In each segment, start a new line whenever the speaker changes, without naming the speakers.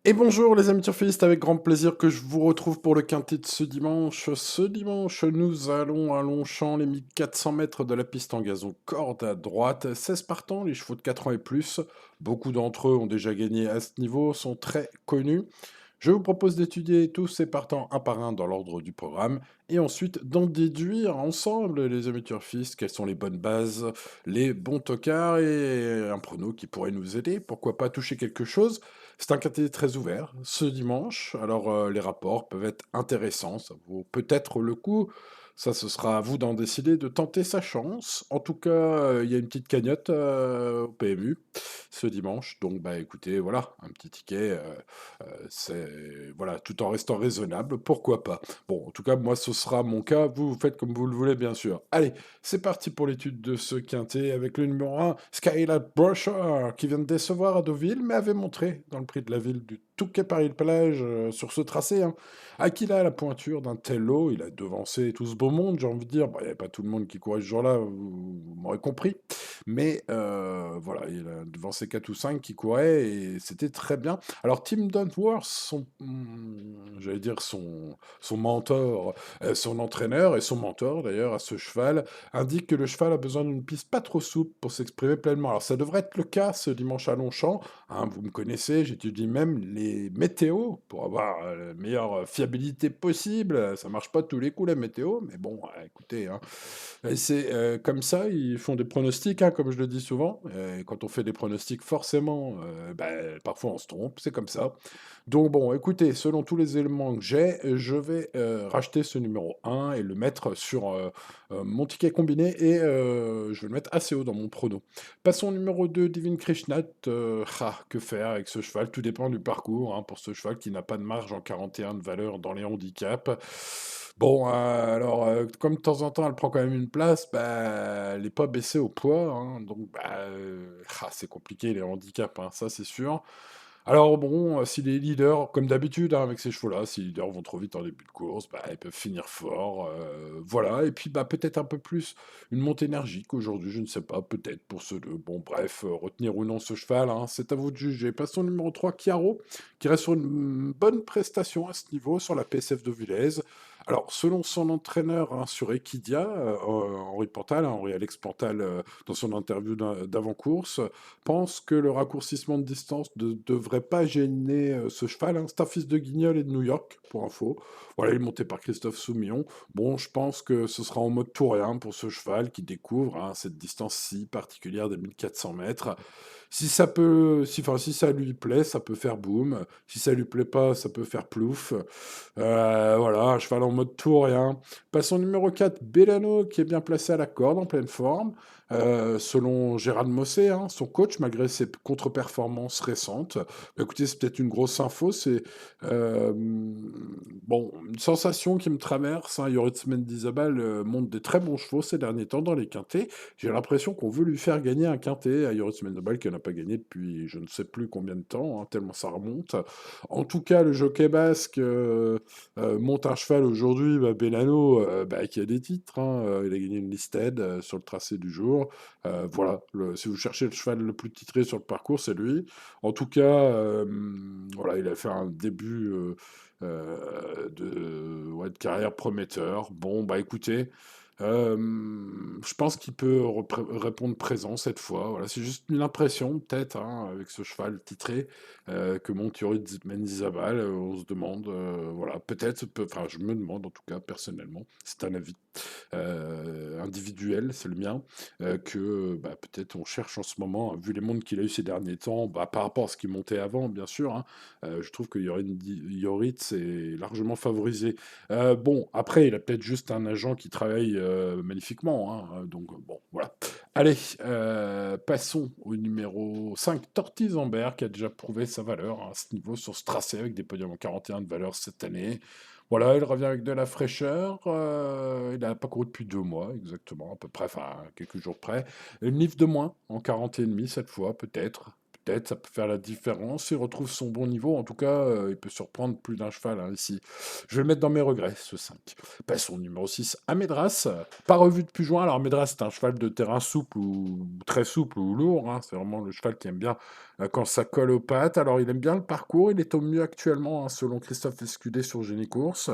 Et bonjour les amis turfistes, avec grand plaisir que je vous retrouve pour le quintet de ce dimanche. Ce dimanche, nous allons à Longchamp, les 1400 mètres de la piste en gazon, corde à droite, 16 partants, les chevaux de 4 ans et plus. Beaucoup d'entre eux ont déjà gagné à ce niveau, sont très connus. Je vous propose d'étudier tous ces partants un par un dans l'ordre du programme et ensuite d'en déduire ensemble, les amis turfistes, quelles sont les bonnes bases, les bons tocards et un prono qui pourrait nous aider. Pourquoi pas toucher quelque chose? C'est un quintet très ouvert ce dimanche, alors les rapports peuvent être intéressants, ça vaut peut-être le coup. Ça, ce sera à vous d'en décider, de tenter sa chance. En tout cas, il y a une petite cagnotte au PMU ce dimanche. Donc, bah écoutez, voilà, un petit ticket, c'est voilà, tout en restant raisonnable, pourquoi pas. Bon, en tout cas, moi, ce sera mon cas. Vous faites comme vous le voulez, bien sûr. Allez, c'est parti pour l'étude de ce quintet avec le numéro 1, Skylar Brusher, qui vient de décevoir à Deauville, mais avait montré dans le prix de la ville du Touquet-Paris-le-Plage sur ce tracé, hein, à qui il a la pointure d'un tel lot. Il a devancé tout ce beau monde, j'ai envie de dire. Bon, il n'y avait pas tout le monde qui courait ce jour-là, vous m'aurez compris. Mais voilà, il a devancé 4 ou 5 qui couraient et c'était très bien. Alors, Tim Duntworth, j'allais dire son mentor, son entraîneur et son mentor d'ailleurs à ce cheval, indique que le cheval a besoin d'une piste pas trop souple pour s'exprimer pleinement. Alors ça devrait être le cas ce dimanche à Longchamp, hein, vous me connaissez, j'étudie même les météos pour avoir la meilleure fiabilité possible. Ça marche pas de tous les coups la météo, mais bon, écoutez, hein, et c'est comme ça, ils font des pronostics, hein, comme je le dis souvent. Et quand on fait des pronostics, forcément, bah, parfois on se trompe, c'est comme ça. Donc bon, écoutez, selon tous les éléments que j'ai, je vais racheter ce numéro 1 et le mettre sur mon ticket combiné et je vais le mettre assez haut dans mon prono. Passons au numéro 2, Divine Krishnat. Que faire avec ce cheval? Tout dépend du parcours, hein, pour ce cheval qui n'a pas de marge en 41 de valeur dans les handicaps. Bon, alors, comme de temps en temps, elle prend quand même une place, bah, elle est pas baissée au poids, hein, donc bah, c'est compliqué les handicaps, hein, ça c'est sûr. Alors bon, si les leaders, comme d'habitude, hein, avec ces chevaux-là, si les leaders vont trop vite en début de course, bah, ils peuvent finir fort, voilà et puis, bah, peut-être un peu plus une montée énergique aujourd'hui, je ne sais pas, peut-être pour ceux de bon bref, retenir ou non ce cheval, hein, c'est à vous de juger. Passons au numéro 3, Chiaro, qui reste sur une bonne prestation à ce niveau sur la PSF de Villez. Alors, selon son entraîneur, hein, sur Equidia, Henri Pantal, hein, Henri-Alex Pantal, dans son interview d'avant-course, pense que le raccourcissement de distance ne devrait pas gêner ce cheval, hein. C'est un fils de Guignol et de New York, pour info. Voilà, il est monté par Christophe Soumillon. Bon, je pense que ce sera en mode tout rien pour ce cheval qui découvre, hein, cette distance si particulière des 1400 mètres. Si ça peut, si, enfin, si ça lui plaît, ça peut faire boum. Si ça lui plaît pas, ça peut faire plouf. Voilà, un cheval en mode tout ou rien. Passons au numéro 4, Bellano, qui est bien placé à la corde, en pleine forme. Selon Gérald Mossé, hein, son coach, malgré ses contre-performances récentes. Bah, écoutez, c'est peut-être une grosse info. C'est bon, une sensation qui me traverse, hein. Yoritz Mendizabal monte des très bons chevaux ces derniers temps dans les quintés. J'ai l'impression qu'on veut lui faire gagner un quintet à Yoritz Mendizabal qui n'a pas gagné depuis je ne sais plus combien de temps, hein, tellement ça remonte. En tout cas, le jockey basque monte un cheval aujourd'hui, bah, Bellano, bah, qui a des titres, hein, il a gagné une listed sur le tracé du jour. Voilà, si vous cherchez le cheval le plus titré sur le parcours, c'est lui. En tout cas, voilà, il a fait un début ouais, de carrière prometteur. Bon, bah écoutez, je pense qu'il peut répondre présent cette fois. Voilà, c'est juste une impression, peut-être, hein, avec ce cheval titré que monte Yorit Mendizabal. On se demande, voilà, peut-être, enfin, je me demande en tout cas, personnellement, c'est un avis individuel, c'est le mien, que bah, peut-être on cherche en ce moment, vu les mondes qu'il a eu ces derniers temps, bah, par rapport à ce qui montait avant, bien sûr, hein, je trouve que Yoritz est largement favorisé. Bon, après, il a peut-être juste un agent qui travaille magnifiquement, hein, donc bon, voilà. Allez, passons au numéro 5, Tortizambert, qui a déjà prouvé sa valeur, hein, à ce niveau sur ce tracé avec des podiums en 41 de valeur cette année. Voilà, il revient avec de la fraîcheur. Il n'a pas couru depuis 2 mois, exactement, à peu près, enfin, quelques jours près. Une livre de moins, en 40 et demi cette fois, peut-être. peut-être, ça peut faire la différence. Il retrouve son bon niveau. En tout cas, il peut surprendre plus d'un cheval hein, ici. Je vais le mettre dans mes regrets, ce 5. Passons au numéro 6, Amedras. Pas revu depuis juin. Alors, Amedras, c'est un cheval de terrain souple ou très souple ou lourd. Hein. C'est vraiment le cheval qui aime bien quand ça colle aux pattes. Alors, il aime bien le parcours. Il est au mieux actuellement, hein, selon Christophe Escudé sur Génicourse.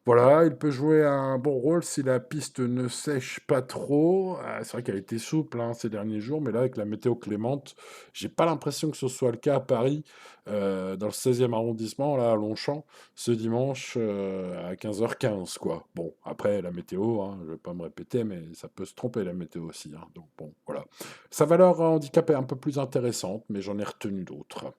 Voilà, il peut jouer un bon rôle si la piste ne sèche pas trop. C'est vrai qu'elle a été souple hein, ces derniers jours, mais là, avec la météo clémente, j'ai pas l'impression que ce soit le cas à Paris, dans le 16e arrondissement, là, à Longchamp, ce dimanche à 15h15, quoi. Bon, après, la météo, hein, je vais pas me répéter, mais ça peut se tromper, la météo aussi. Hein, donc, bon, voilà. Sa valeur handicap est un peu plus intéressante, mais j'en ai retenu d'autres.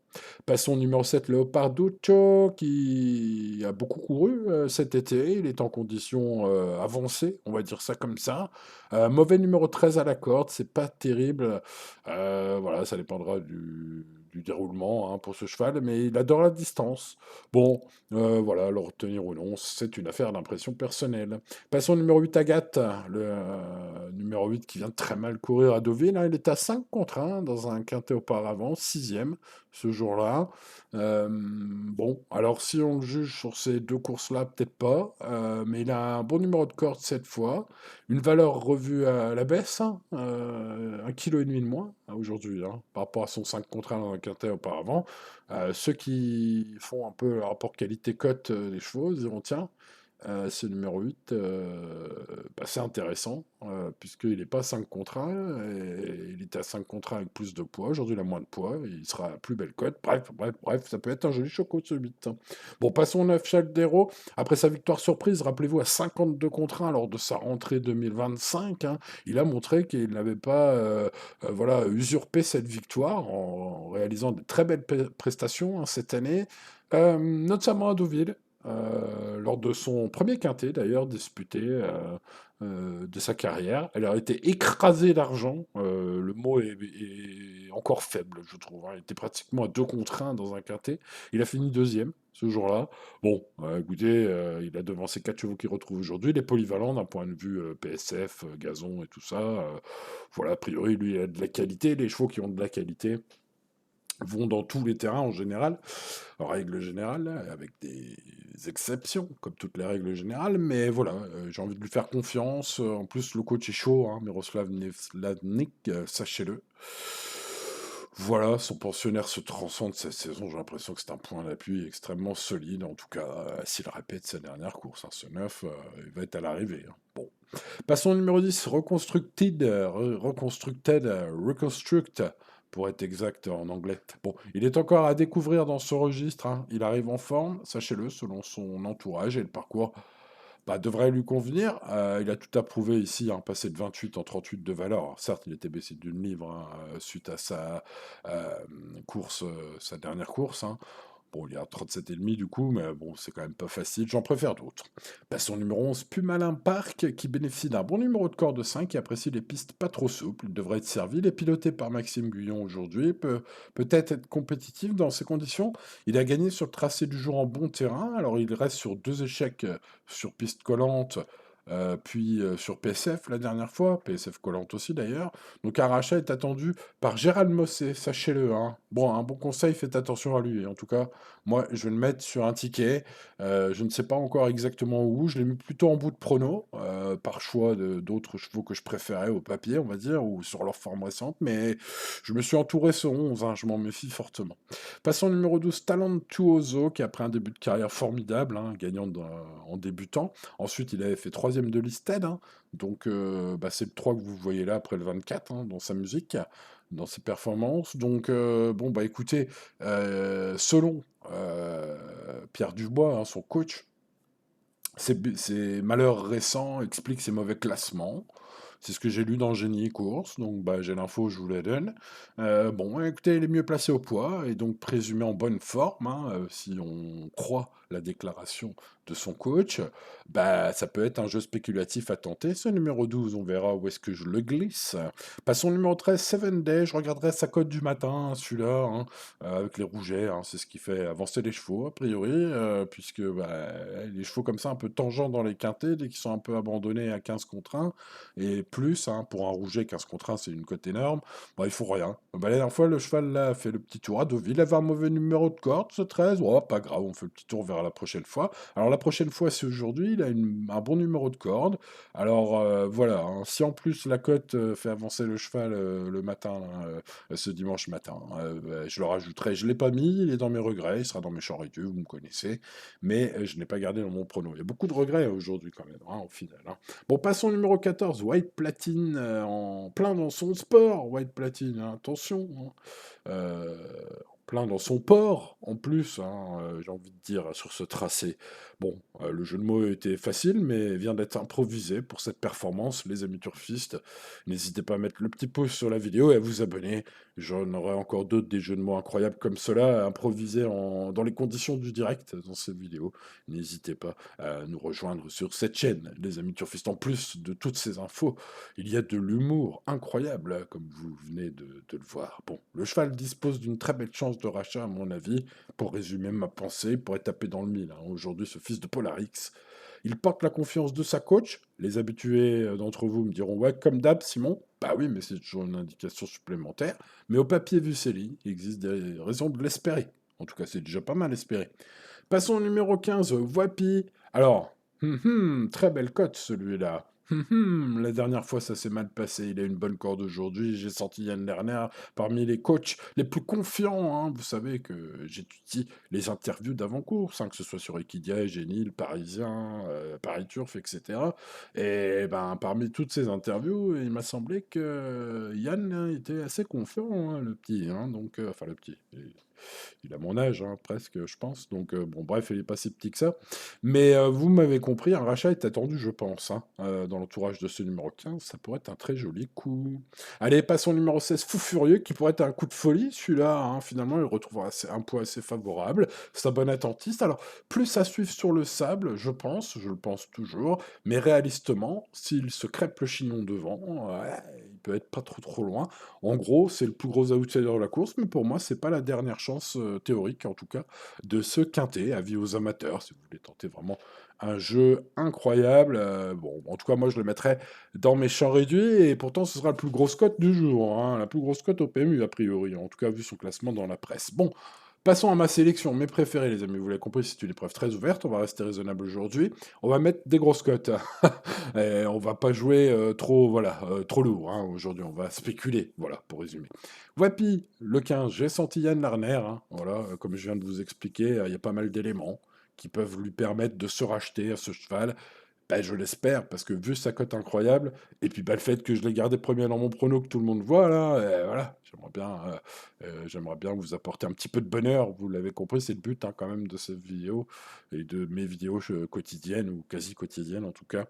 Passons au numéro 7, Leoparduccio, qui a beaucoup couru cet été. Il est en condition avancée, on va dire ça comme ça. Mauvais numéro 13 à la corde, c'est pas terrible. Voilà, ça dépendra du déroulement hein, pour ce cheval, mais il adore la distance. Bon, voilà, le retenir ou non, c'est une affaire d'impression personnelle. Passons au numéro 8, Agathe, le numéro 8 qui vient très mal courir à Deauville. Hein. Il est à 5 contre 1 dans un quintet auparavant, sixième ce jour-là. Bon, alors si on le juge sur ces deux courses-là, peut-être pas, mais il a un bon numéro de corde cette fois, une valeur revue à la baisse, hein, 1,5 kg de moins aujourd'hui, hein, par rapport à son 5 contre 1 dans un quintet auparavant. Ceux qui font un peu le rapport qualité-cote des chevaux diront tiens, ce numéro 8, bah, c'est intéressant, puisqu'il n'est pas 5 contre 1, et il était à 5 contre 1 avec plus de poids. Aujourd'hui, il a moins de poids, et il sera à plus belle cote. Bref, ça peut être un joli choco ce 8. Bon, passons au 9, Chaldero. Après sa victoire surprise, rappelez-vous, à 52 contre 1 lors de sa rentrée 2025, hein, il a montré qu'il n'avait pas voilà, usurpé cette victoire en réalisant de très belles prestations hein, cette année, notamment à Deauville. Lors de son premier quintet, d'ailleurs, disputé de sa carrière. Elle a été écrasée d'argent. Le mot est encore faible, je trouve. Hein. Il était pratiquement à 2 contre 1 dans un quintet. Il a fini deuxième ce jour-là. Bon, écoutez, il a devancé 4 chevaux qu'il retrouve aujourd'hui. Il est polyvalent d'un point de vue PSF, gazon et tout ça. Voilà, a priori, lui, il a de la qualité. Les chevaux qui ont de la qualité vont dans tous les terrains en général, en règle générale, avec des exceptions, comme toutes les règles générales, mais voilà, j'ai envie de lui faire confiance. En plus, le coach est chaud, hein, Miroslav Nevsladnik, sachez-le. Voilà, son pensionnaire se transcende cette saison. J'ai l'impression que c'est un point d'appui extrêmement solide. En tout cas, s'il répète sa dernière course, hein, ce 9, il va être à l'arrivée. Hein. Bon. Passons au numéro 10, Reconstruct, pour être exact en anglais. Bon, il est encore à découvrir dans ce registre. Hein. Il arrive en forme, sachez-le, selon son entourage et le parcours bah, devrait lui convenir. Il a tout approuvé ici, hein, passé de 28 en 38 de valeur. Alors, certes, il était baissé d'une livre hein, suite à sa course, sa dernière course. Hein. Bon, il est à 37,5 du coup, mais bon, c'est quand même pas facile. J'en préfère d'autres. Passons au numéro 11, Pumalin Park, qui bénéficie d'un bon numéro de corde 5 et apprécie les pistes pas trop souples. Il devrait être servi. Il est piloté par Maxime Guyon aujourd'hui. Peut-être être compétitif dans ces conditions. Il a gagné sur le tracé du jour en bon terrain. Alors, il reste sur 2 échecs sur piste collante. Puis sur PSF la dernière fois, PSF collante aussi d'ailleurs. Donc un rachat est attendu par Gérald Mossé, sachez-le. Hein. Bon, un bon conseil, faites attention à lui. En tout cas, moi, je vais le mettre sur un ticket. Je ne sais pas encore exactement où. Je l'ai mis plutôt en bout de prono, par choix d'autres chevaux que je préférais au papier, on va dire, ou sur leur forme récente. Mais je me suis entouré ce 11, hein, je m'en méfie fortement. Passons au numéro 12, Talentuoso, qui après un début de carrière formidable, hein, gagnant en débutant. Ensuite, il avait fait troisième de Listed, hein, donc bah, c'est le 3 que vous voyez là après le 24 hein, dans sa musique, dans ses performances. Donc bon bah écoutez, selon Pierre Dubois, hein, son coach, ses malheurs récents expliquent ses mauvais classements. C'est ce que j'ai lu dans Génie et Course, donc bah, j'ai l'info, je vous la donne. Bon, écoutez, il est mieux placé au poids et donc présumé en bonne forme, hein, si on croit la déclaration de son coach. Bah, ça peut être un jeu spéculatif à tenter. Ce numéro 12, on verra où est-ce que je le glisse. Passons au numéro 13, Seven Day. Je regarderai sa cote du matin, hein, celui-là, hein, avec les rougets. Hein, c'est ce qui fait avancer les chevaux, a priori, puisque bah, les chevaux comme ça, un peu tangents dans les quintés, dès qu'ils sont un peu abandonnés à 15 contre 1, et plus, hein, pour un rouget, 15 contre 1, c'est une cote énorme. Bon, il faut rien. Bah, la dernière fois, le cheval là a fait le petit tour à Deauville, il avait un mauvais numéro de corde, ce 13. Oh, pas grave, on fait le petit tour vers la prochaine fois. Alors la prochaine fois, c'est aujourd'hui, il a un bon numéro de corde. Alors voilà, hein, si en plus la cote fait avancer le cheval le matin, là, ce dimanche matin, bah, je le rajouterai. Je ne l'ai pas mis, il est dans mes regrets, il sera dans mes champs réduits, vous me connaissez, mais je n'ai pas gardé dans mon prono. Il y a beaucoup de regrets aujourd'hui quand même, hein, au final, hein. Bon, passons au numéro 14, White Platine, en plein dans son sport, White Platine, hein, attention, hein. Euh, plein dans son port, en plus, hein, j'ai envie de dire, sur ce tracé. Bon, le jeu de mots était facile, mais vient d'être improvisé pour cette performance. Les amis turfistes, n'hésitez pas à mettre le petit pouce sur la vidéo et à vous abonner. J'en aurai encore d'autres, des jeux de mots incroyables comme cela, improvisés dans les conditions du direct dans cette vidéo. N'hésitez pas à nous rejoindre sur cette chaîne, les amis turfistes. En plus de toutes ces infos, il y a de l'humour incroyable, hein, comme vous venez de le voir. Bon, le cheval dispose d'une très belle chance de rachat, à mon avis. Pour résumer ma pensée, pour être tapé dans le mille, hein. Aujourd'hui, ce fils de Polarix, il porte la confiance de sa coach. Les habitués d'entre vous me diront, ouais, comme d'hab, Simon. Bah oui, mais c'est toujours une indication supplémentaire. Mais au papier vu c'est lui, il existe des raisons de l'espérer. En tout cas, c'est déjà pas mal espéré. Passons au numéro 15, Wapi. Alors, très belle cote celui-là. La dernière fois, ça s'est mal passé. Il a une bonne corde aujourd'hui. J'ai senti Yann Lerner parmi les coachs les plus confiants, hein. Vous savez que j'étudie les interviews d'avant-course, hein, que ce soit sur Equidia, Génie, Le Parisien, Paris Turf, etc. Et ben, parmi toutes ces interviews, il m'a semblé que Yann hein, était assez confiant, hein, le petit. Hein, donc, enfin, le petit. Il a mon âge, hein, presque, je pense. Donc, bon, bref, il n'est pas si petit que ça. Mais vous m'avez compris, un rachat est attendu, je pense, hein, dans l'entourage de ce numéro 15. Ça pourrait être un très joli coup. Allez, passons au numéro 16, Fou Furieux, qui pourrait être un coup de folie. Celui-là, hein, finalement, il retrouve un poids assez favorable. C'est un bon attentiste. Alors, plus à suivre sur le sable, je le pense toujours. Mais réalistement, s'il se crêpe le chignon devant, ouais, il peut être pas trop loin. En gros, c'est le plus gros outsider de la course, mais pour moi, c'est pas la dernière chance théorique, en tout cas, de ce quintet. Avis aux amateurs, si vous voulez tenter vraiment un jeu incroyable. Bon, en tout cas, moi, je le mettrais dans mes champs réduits, et pourtant, ce sera la plus grosse cote du jour, hein, la plus grosse cote au PMU, a priori, en tout cas, vu son classement dans la presse. Bon, passons à ma sélection, mes préférés, les amis. Vous l'avez compris, c'est une épreuve très ouverte. On va rester raisonnable aujourd'hui. On va mettre des grosses cotes. Et on va pas jouer trop, voilà, trop lourd, hein, aujourd'hui. On va spéculer, voilà, pour résumer. Wapi, le 15, j'ai senti Yann Larner, hein, voilà, comme je viens de vous expliquer, il y a pas mal d'éléments qui peuvent lui permettre de se racheter à ce cheval. Bah, je l'espère, parce que vu sa cote incroyable, et puis bah, le fait que je l'ai gardé premier dans mon prono, que tout le monde voit, là, voilà, j'aimerais bien vous apporter un petit peu de bonheur, vous l'avez compris, c'est le but hein, quand même de cette vidéo, et de mes vidéos quotidiennes, ou quasi quotidiennes en tout cas,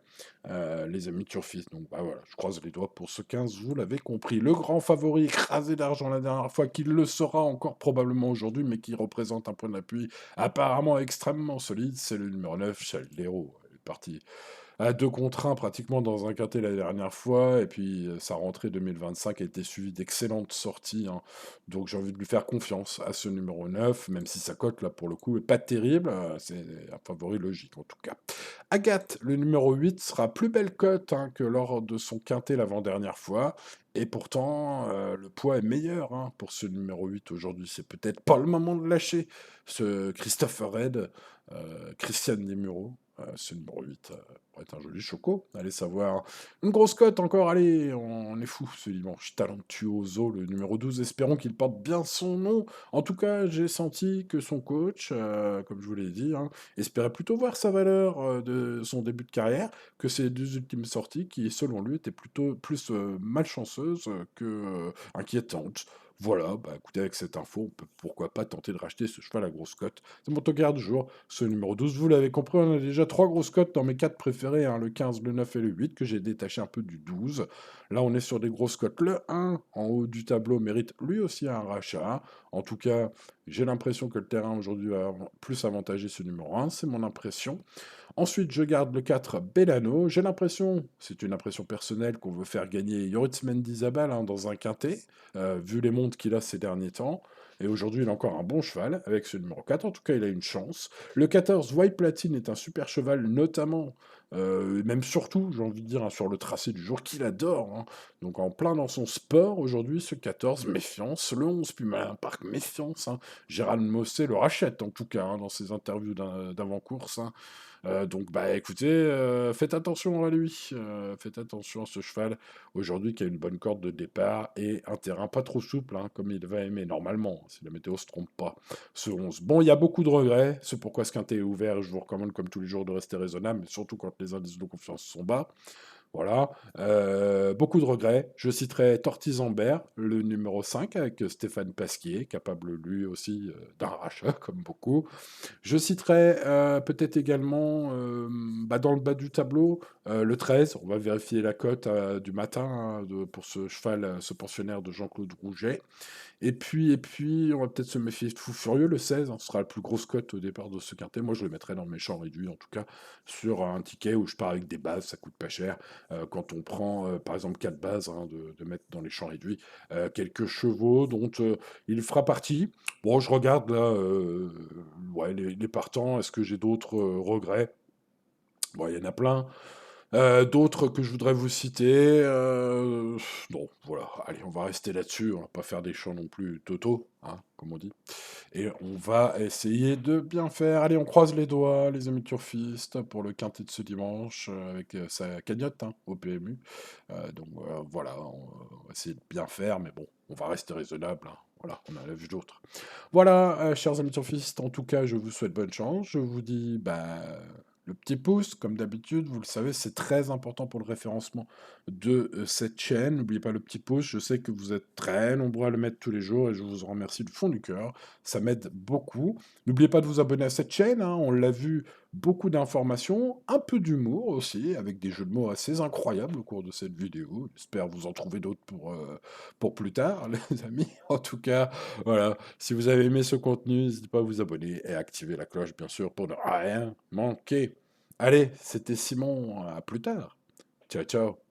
les amis turfistes. Donc bah, voilà, je croise les doigts pour ce 15, vous l'avez compris. Le grand favori, écrasé d'argent la dernière fois, qui le sera encore probablement aujourd'hui, mais qui représente un point d'appui apparemment extrêmement solide, c'est le numéro 9, Chaldero. Parti à 2 contre 1 pratiquement dans un quintet la dernière fois, et puis sa rentrée 2025 a été suivie d'excellentes sorties, hein. Donc j'ai envie de lui faire confiance à ce numéro 9, même si sa cote là pour le coup est pas terrible, c'est un favori logique en tout cas. Agathe, le numéro 8, sera plus belle cote hein, que lors de son quintet l'avant-dernière fois, et pourtant le poids est meilleur hein, pour ce numéro 8 aujourd'hui. C'est peut-être pas le moment de lâcher ce Christopher Red, Christian Demuro. Ce numéro 8 pourrait être un joli choco. Allez savoir. Une grosse cote encore, allez, on est fou ce dimanche. Talentuoso, le numéro 12. Espérons qu'il porte bien son nom. En tout cas, j'ai senti que son coach, comme je vous l'ai dit, hein, espérait plutôt voir sa valeur de son début de carrière que ses deux ultimes sorties qui, selon lui, étaient plutôt plus malchanceuses que inquiétantes. Voilà, bah écoutez, avec cette info, on peut pourquoi pas tenter de racheter ce cheval à grosse cote. C'est mon tocard du jour, ce numéro 12. Vous l'avez compris, on a déjà 3 grosses cotes dans mes 4 préférés, hein, le 15, le 9 et le 8, que j'ai détaché un peu du 12. Là, on est sur des grosses cotes. Le 1, en haut du tableau, mérite lui aussi un rachat. En tout cas, j'ai l'impression que le terrain aujourd'hui va plus avantager ce numéro 1, c'est mon impression. Ensuite, je garde le 4 Bellano. J'ai l'impression, c'est une impression personnelle, qu'on veut faire gagner Yoritz Mendizabal hein, dans un quintet, vu les montes qu'il a ces derniers temps. et aujourd'hui il a encore un bon cheval avec ce numéro 4. En tout cas, il a une chance. Le 14, White Platine, est un super cheval, notamment, et même surtout, j'ai envie de dire, hein, sur le tracé du jour qu'il adore, hein. Donc en plein dans son sport aujourd'hui, ce 14, méfiance. Le 11, Pumalin Park, méfiance, hein. Gérald Mossé le rachète en tout cas, hein, dans ses interviews d'avant-course, hein. Donc, bah écoutez, faites attention à lui, faites attention à ce cheval aujourd'hui qui a une bonne corde de départ et un terrain pas trop souple, hein, comme il va aimer normalement, si la météo se trompe pas. Ce 11. Bon, il y a beaucoup de regrets, c'est pourquoi ce quintet est ouvert et je vous recommande comme tous les jours de rester raisonnable, mais surtout quand les indices de confiance sont bas. Voilà, beaucoup de regrets. Je citerai Tortizambert, le numéro 5, avec Stéphane Pasquier, capable lui aussi d'un rachat, comme beaucoup. Je citerai peut-être également, bah, dans le bas du tableau, le 13. On va vérifier la cote du matin, hein, pour ce cheval, ce pensionnaire de Jean-Claude Rouget. Et puis, on va peut-être se méfier de Fou Furieux, le 16, hein, ce sera la plus grosse cote au départ de ce quintet. Moi, je le mettrais dans mes champs réduits, en tout cas, sur un ticket où je pars avec des bases, ça coûte pas cher. Quand on prend, par exemple, 4 bases, hein, de mettre dans les champs réduits, quelques chevaux dont il fera partie. Bon, je regarde là, ouais, les partants. Est-ce que j'ai d'autres regrets? Bon, il y en a plein. D'autres que je voudrais vous citer, non, voilà, allez, on va rester là-dessus, on va pas faire des chants non plus toto, hein, comme on dit. Et on va essayer de bien faire. Allez, on croise les doigts, les amis turfistes, pour le quintet de ce dimanche, avec sa cagnotte, hein, au PMU. Donc voilà, on va essayer de bien faire, mais bon, on va rester raisonnable, hein. Voilà, on a la vue d'autres. Voilà, chers amis turfistes, en tout cas, je vous souhaite bonne chance. Je vous dis, bah, le petit pouce, comme d'habitude, vous le savez, c'est très important pour le référencement de cette chaîne. N'oubliez pas le petit pouce, je sais que vous êtes très nombreux à le mettre tous les jours et je vous en remercie du fond du cœur. Ça m'aide beaucoup. N'oubliez pas de vous abonner à cette chaîne, hein, on l'a vu, beaucoup d'informations, un peu d'humour aussi, avec des jeux de mots assez incroyables au cours de cette vidéo. J'espère vous en trouver d'autres pour plus tard, les amis. En tout cas, voilà, si vous avez aimé ce contenu, n'hésitez pas à vous abonner et à activer la cloche, bien sûr, pour ne rien manquer. Allez, c'était Simon, à plus tard. Ciao, ciao.